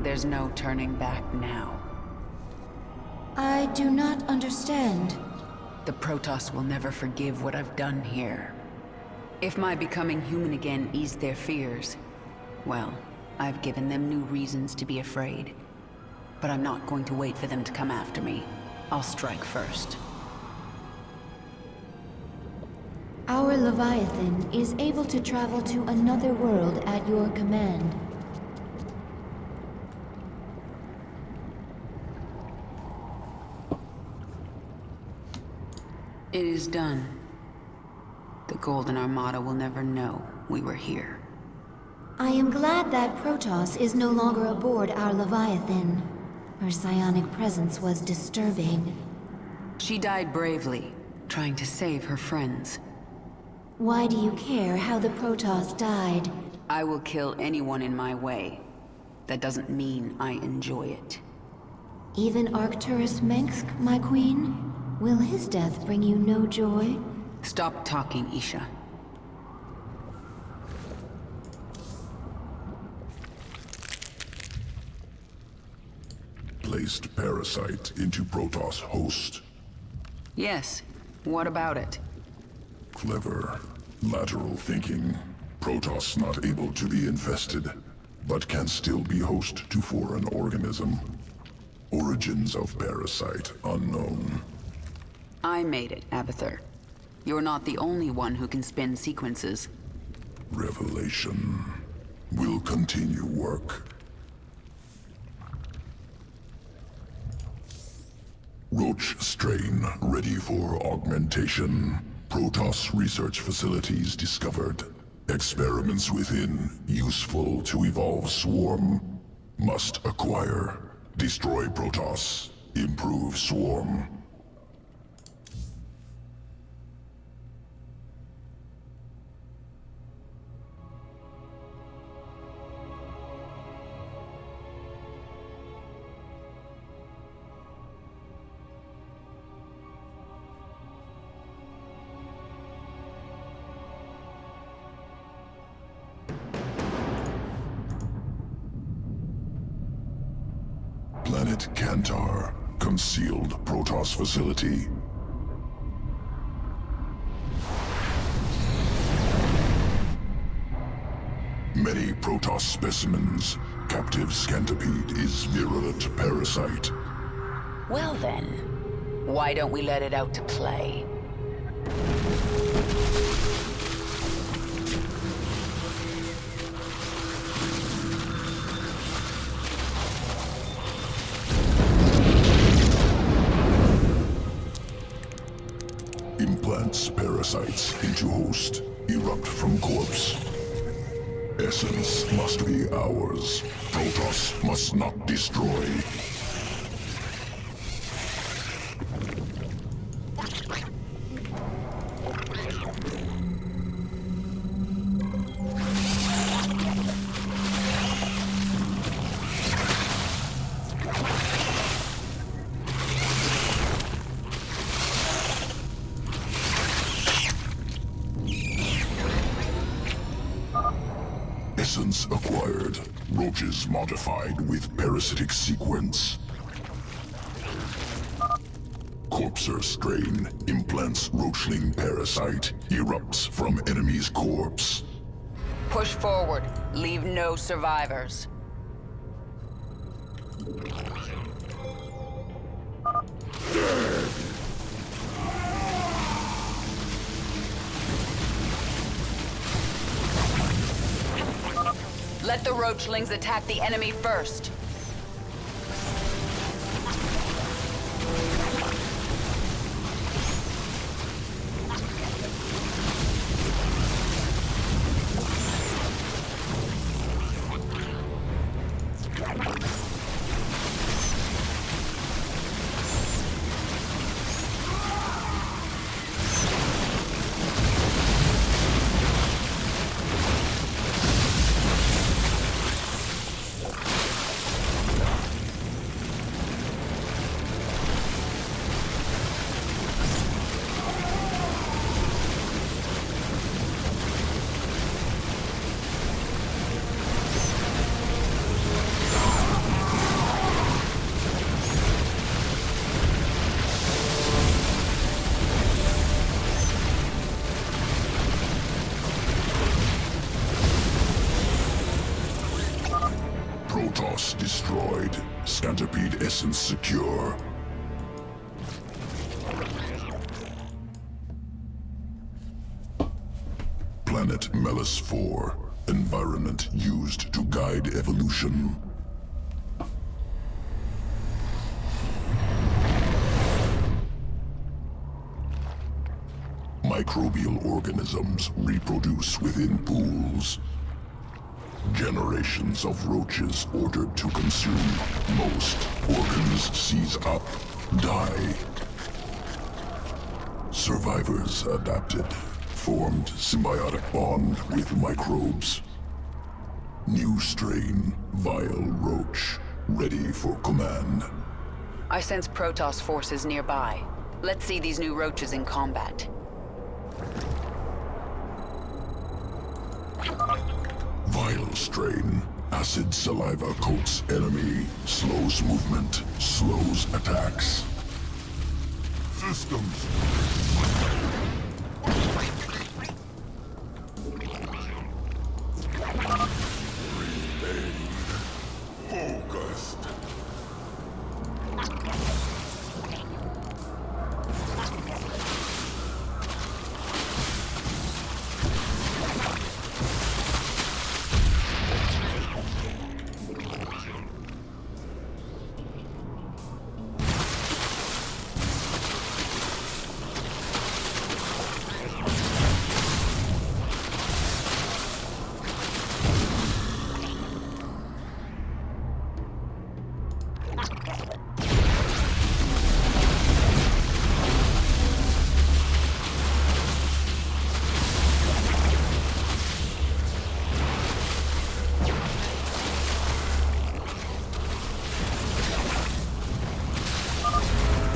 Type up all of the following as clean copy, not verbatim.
There's no turning back now. I do not understand. The Protoss will never forgive what I've done here. If my becoming human again eased their fears, well, I've given them new reasons to be afraid. But I'm not going to wait for them to come after me. I'll strike first. Our Leviathan is able to travel to another world at your command. It is done. The Golden Armada will never know we were here. I am glad that Protoss is no longer aboard our Leviathan. Her psionic presence was disturbing. She died bravely, trying to save her friends. Why do you care how the Protoss died? I will kill anyone in my way. That doesn't mean I enjoy it. Even Arcturus Mengsk, my queen? Will his death bring you no joy? Stop talking, Isha. Placed parasite into Protoss host. Yes. What about it? Clever. Lateral thinking. Protoss not able to be infested, but can still be host to foreign organism. Origins of parasite unknown. I made it, Abathur. You're not the only one who can spin sequences. Revelation. Will continue work. Roach strain ready for augmentation. Protoss research facilities discovered. Experiments within useful to evolve swarm. Must acquire. Destroy Protoss. Improve swarm. Planet Kantar. Concealed Protoss facility. Many Protoss specimens. Captive Scantipede is virulent parasite. Well then, why don't we let it out to play? Implants parasites into host. Erupt from corpse. Essence must be ours. Protoss must not destroy. Essence acquired. Roaches modified with parasitic sequence. Corpser strain implants roachling parasite. Erupts from enemy's corpse. Push forward. Leave no survivors. Let the roachlings attack the enemy first. Protoss destroyed. Scantipede essence secure. Planet Melis 4. Environment used to guide evolution. Microbial organisms reproduce within pools. Generations of roaches ordered to consume. Most organs seize up, die. Survivors adapted, formed symbiotic bond with microbes. New strain, vile roach, ready for command. I sense Protoss forces nearby. Let's see these new roaches in combat. Vile strain. Acid saliva coats enemy. Slows movement. Slows attacks. Systems. Remain focused.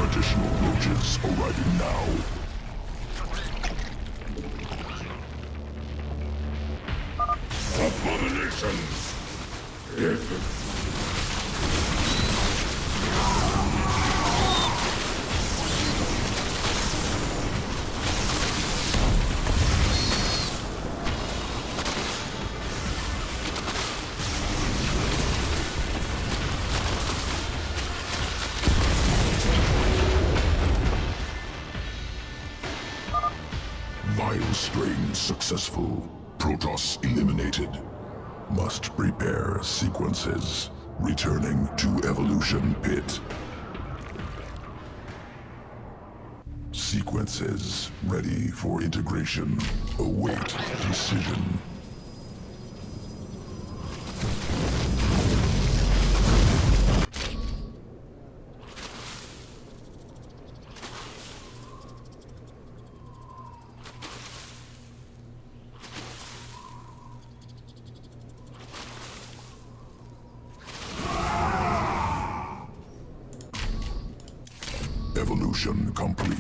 Additional roaches arriving now. Abominations! Vile strain successful. Protoss eliminated. Must prepare sequences. Returning to evolution pit. Sequences ready for integration. Await decision. Evolution complete.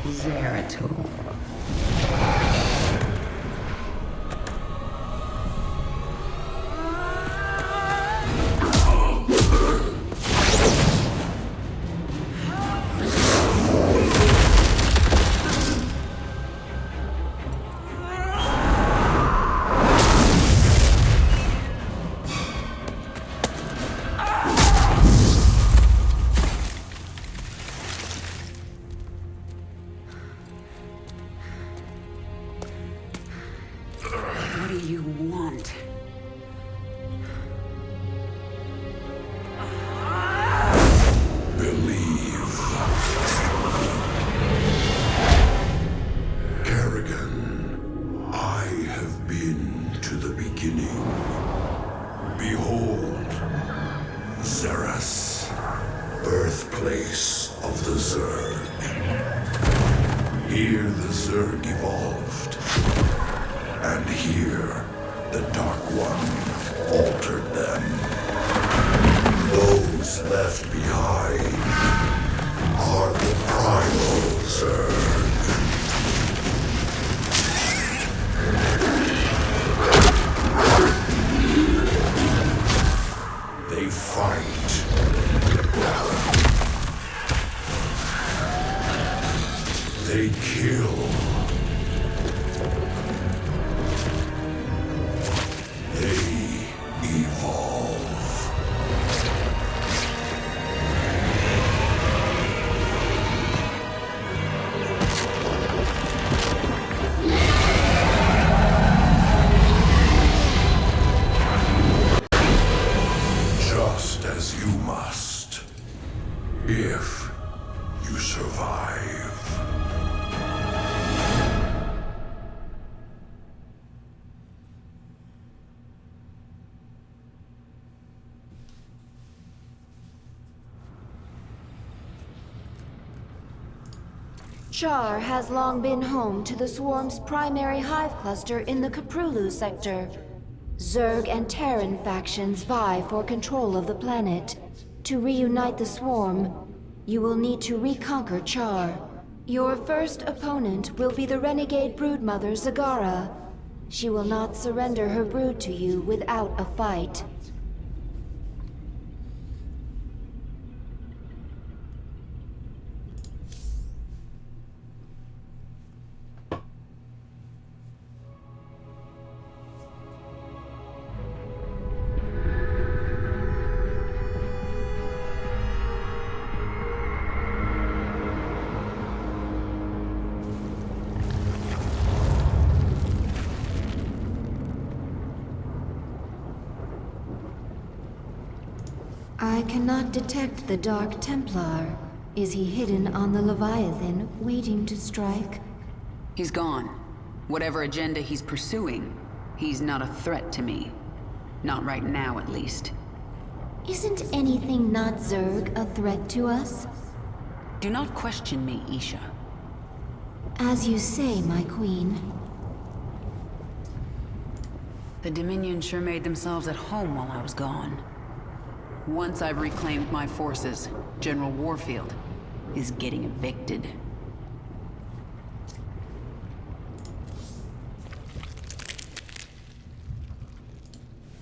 Zeratul. beginning. Behold, Xeris, birthplace of the Zerg. Here the Zerg evolved, and here the Dark One altered them. Those left behind are the primal Zerg. They fight. They kill. They evolve. Just as you must, if you survive. Char has long been home to the Swarm's primary hive cluster in the Kaprulu sector. Zerg and Terran factions vie for control of the planet. To reunite the Swarm, you will need to reconquer Char. Your first opponent will be the renegade broodmother Zagara. She will not surrender her brood to you without a fight. I cannot detect the Dark Templar. Is he hidden on the Leviathan, waiting to strike? He's gone. Whatever agenda he's pursuing, he's not a threat to me. Not right now, at least. Isn't anything not Zerg a threat to us? Do not question me, Isha. As you say, my queen. The Dominion sure made themselves at home while I was gone. Once I've reclaimed my forces, General Warfield is getting evicted.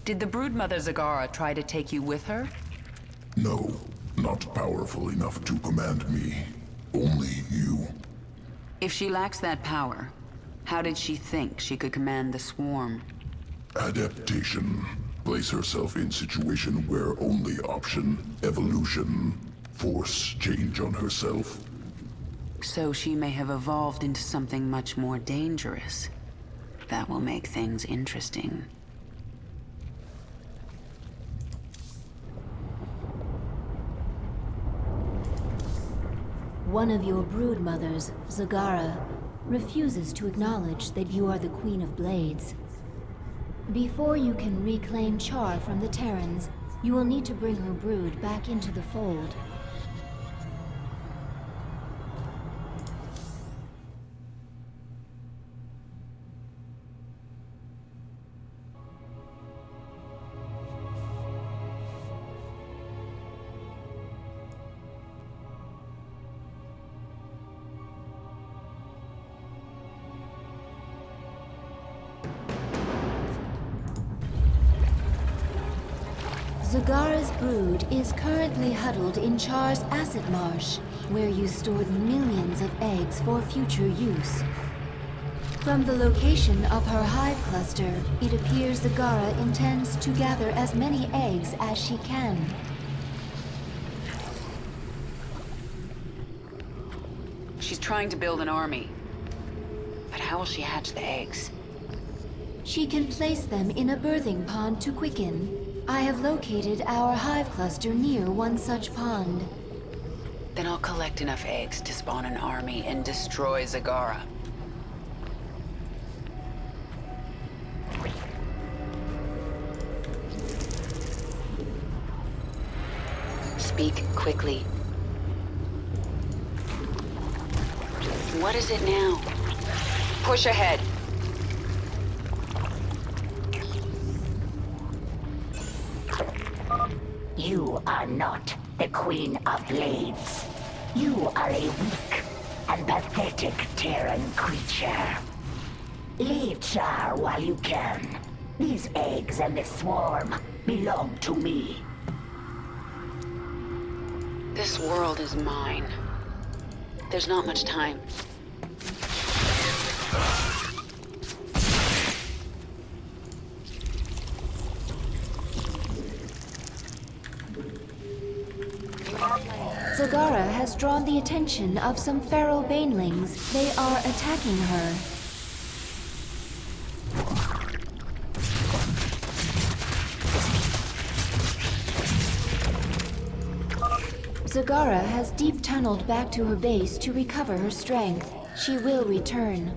Did the broodmother Zagara try to take you with her? No, not powerful enough to command me. Only you. If she lacks that power, how did she think she could command the swarm? Adaptation. Place herself in situation where only option, evolution. Force change on herself. So she may have evolved into something much more dangerous. That will make things interesting. One of your broodmothers, Zagara, refuses to acknowledge that you are the Queen of Blades. Before you can reclaim Char from the Terrans, you will need to bring her brood back into the fold. Zagara's brood is currently huddled in Char's acid marsh, where you stored millions of eggs for future use. From the location of her hive cluster, it appears Zagara intends to gather as many eggs as she can. She's trying to build an army. But how will she hatch the eggs? She can place them in a birthing pond to quicken. I have located our hive cluster near one such pond. Then I'll collect enough eggs to spawn an army and destroy Zagara. Speak quickly. What is it now? Push ahead. You are not the Queen of Blades. You are a weak and pathetic Terran creature. Leave Char while you can. These eggs and this swarm belong to me. This world is mine. There's not much time. Zagara has drawn the attention of some feral banelings. They are attacking her. Zagara has deep tunneled back to her base to recover her strength. She will return.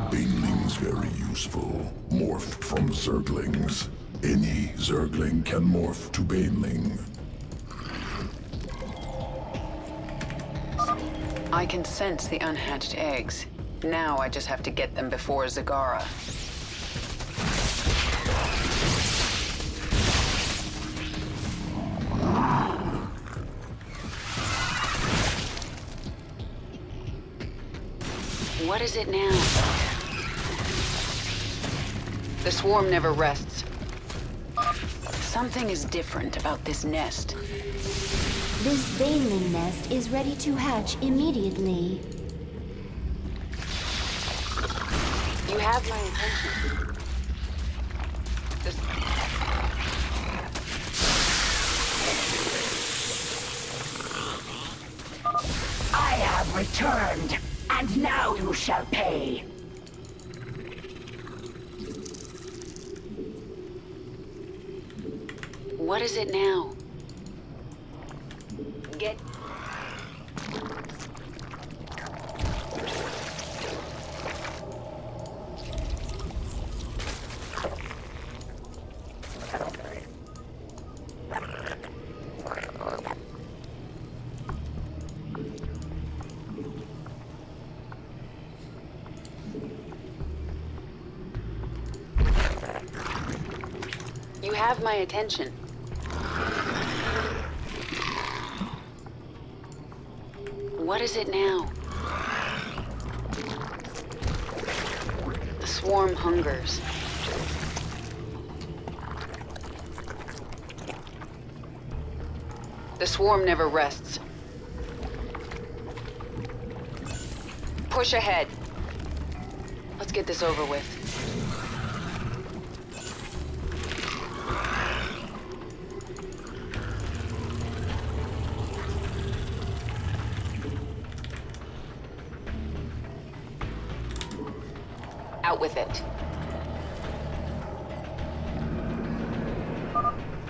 Banelings very useful. Morphed from Zerglings. Any Zergling can morph to Baneling. I can sense the unhatched eggs. Now I just have to get them before Zagara. What is it now? The swarm never rests. Something is different about this nest. This baneling nest is ready to hatch immediately. You have my attention. I have returned, and now you shall pay. What is it now? Get... You have my attention. What is it now? The swarm hungers. The swarm never rests. Push ahead. Let's get this over with. Out with it.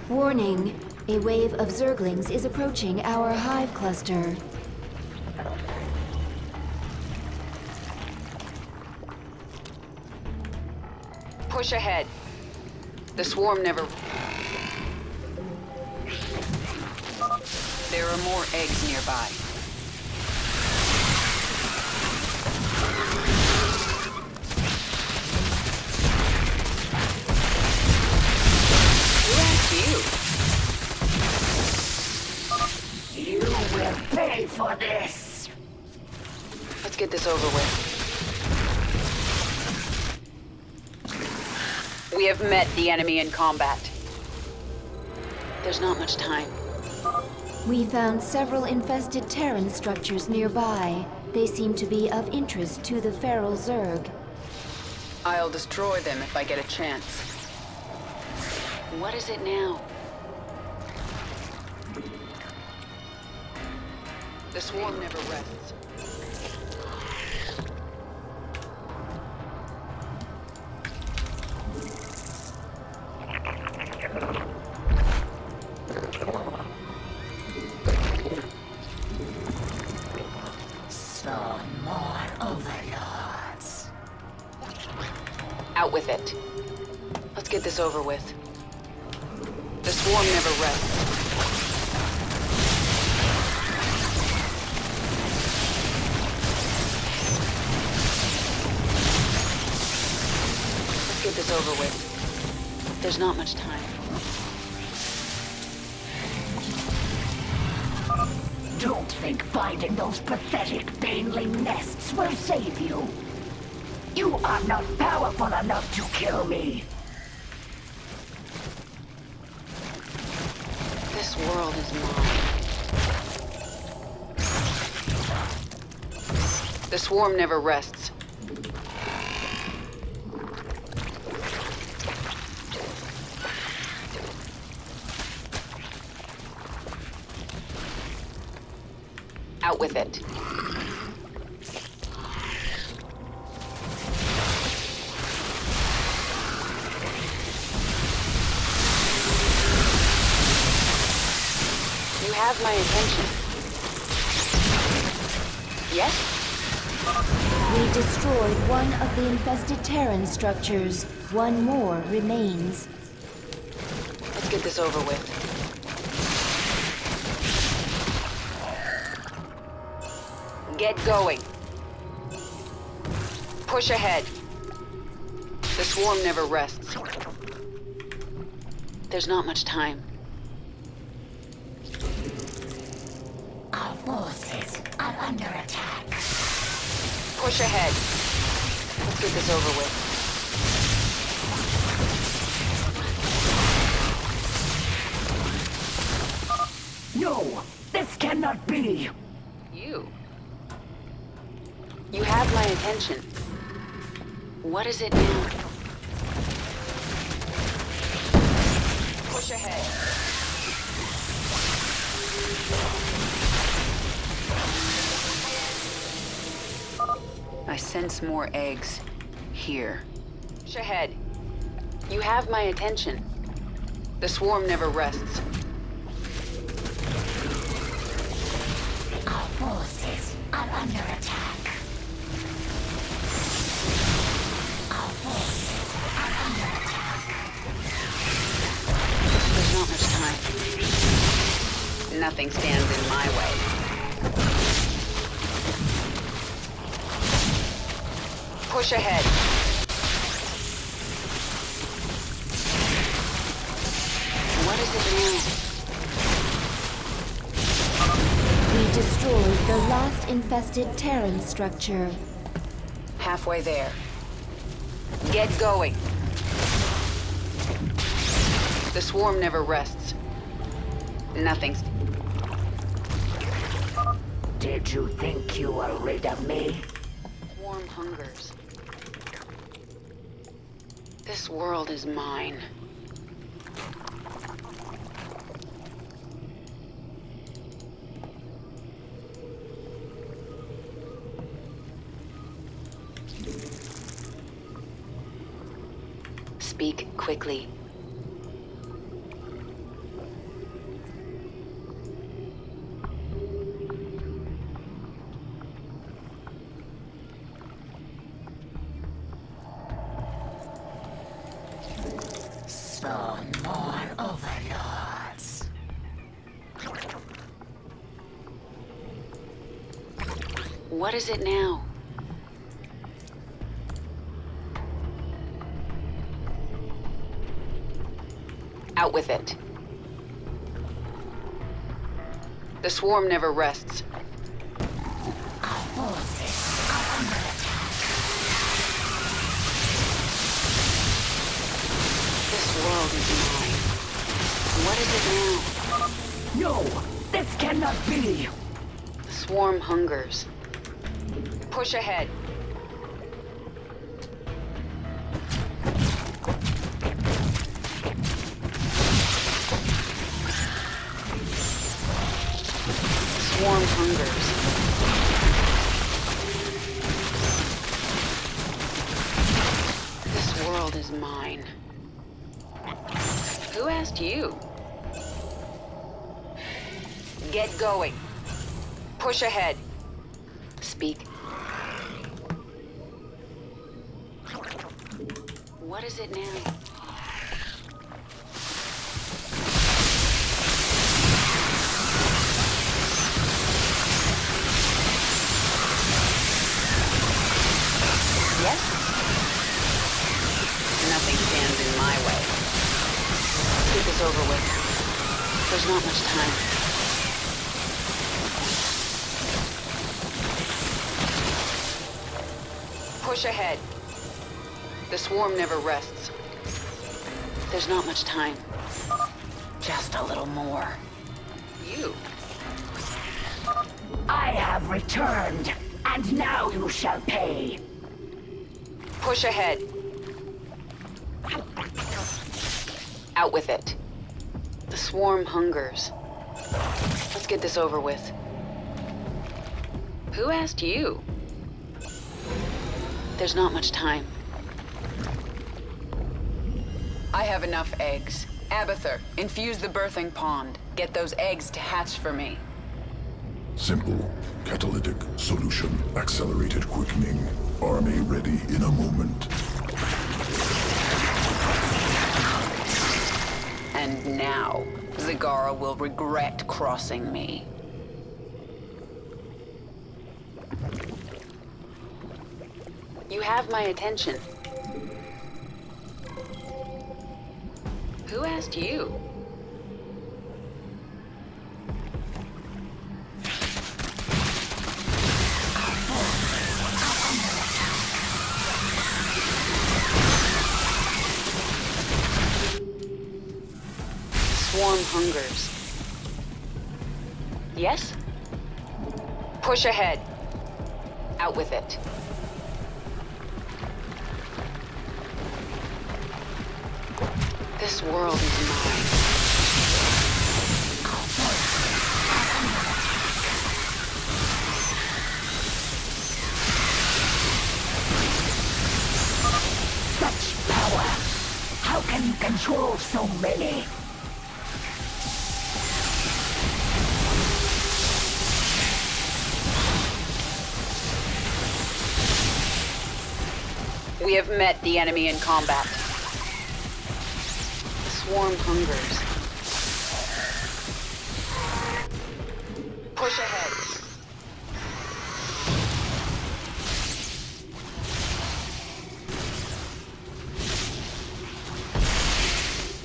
Warning. A wave of Zerglings is approaching our hive cluster. Push ahead. The swarm never... There are more eggs nearby. You will pay for this! Let's get this over with. We have met the enemy in combat. There's not much time. We found several infested Terran structures nearby. They seem to be of interest to the feral Zerg. I'll destroy them if I get a chance. What is it now? The swarm never rests. Some more overlords. Out with it. Let's get this over with. The swarm never rests. Let's get this over with. There's not much time. Don't think finding those pathetic baneling nests will save you. You are not powerful enough to kill me. This world is mine. The swarm never rests. Out with it. You have my attention. Yes? We destroyed one of the infested Terran structures. One more remains. Let's get this over with. Get going. Push ahead. The swarm never rests. There's not much time. Our forces are under attack. Push ahead. Let's get this over with. No, this cannot be. You have my attention. What is it now? Push ahead. I sense more eggs. Here. Push ahead. You have my attention. The swarm never rests. Our forces are under attack. Our forces are under attack. There's not much time. Nothing stands in my way. Push ahead. What is it now? We destroyed the last infested Terran structure. Halfway there. Get going. The swarm never rests. Nothing's... Did you think you were rid of me? Swarm hungers. This world is mine. Speak quickly. Spawn more overlords. What is it now? Out with it. The swarm never rests. Our forces are under attack. This world is mine. What is it now? No, this cannot be. The swarm hungers. Push ahead. Swarm hungers. This world is mine. Who asked you? Get going. Push ahead. Speak. What is it now? this over with. There's not much time. Push ahead. The swarm never rests. There's not much time. Just a little more. You. I have returned, and now you shall pay. Push ahead. Out with it. The swarm hungers. Let's get this over with. Who asked you? There's not much time. I have enough eggs. Abathur, infuse the birthing pond. Get those eggs to hatch for me. Simple. Catalytic solution. Accelerated quickening. Army ready in a moment. And now, Zagara will regret crossing me. You have my attention. Who asked you? Swarm hungers. Yes? Push ahead. Out with it. This world is mine. Such power! How can you control so many? We have met the enemy in combat. Swarm hungers. Push ahead.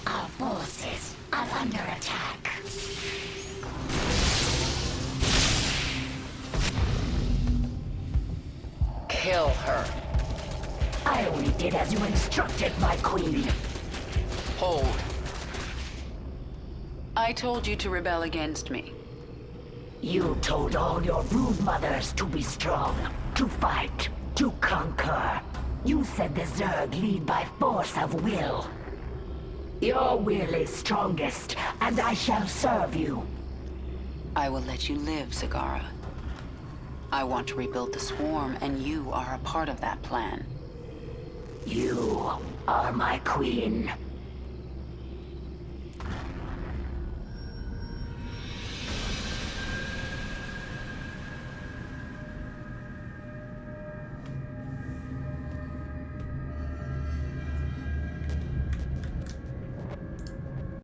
Our forces are under attack. Kill her. I only did as you instructed, my queen. Hold. I told you to rebel against me. You told all your brood mothers to be strong, to fight, to conquer. You said the Zerg lead by force of will. Your will is strongest, and I shall serve you. I will let you live, Zagara. I want to rebuild the swarm, and you are a part of that plan. You are my queen.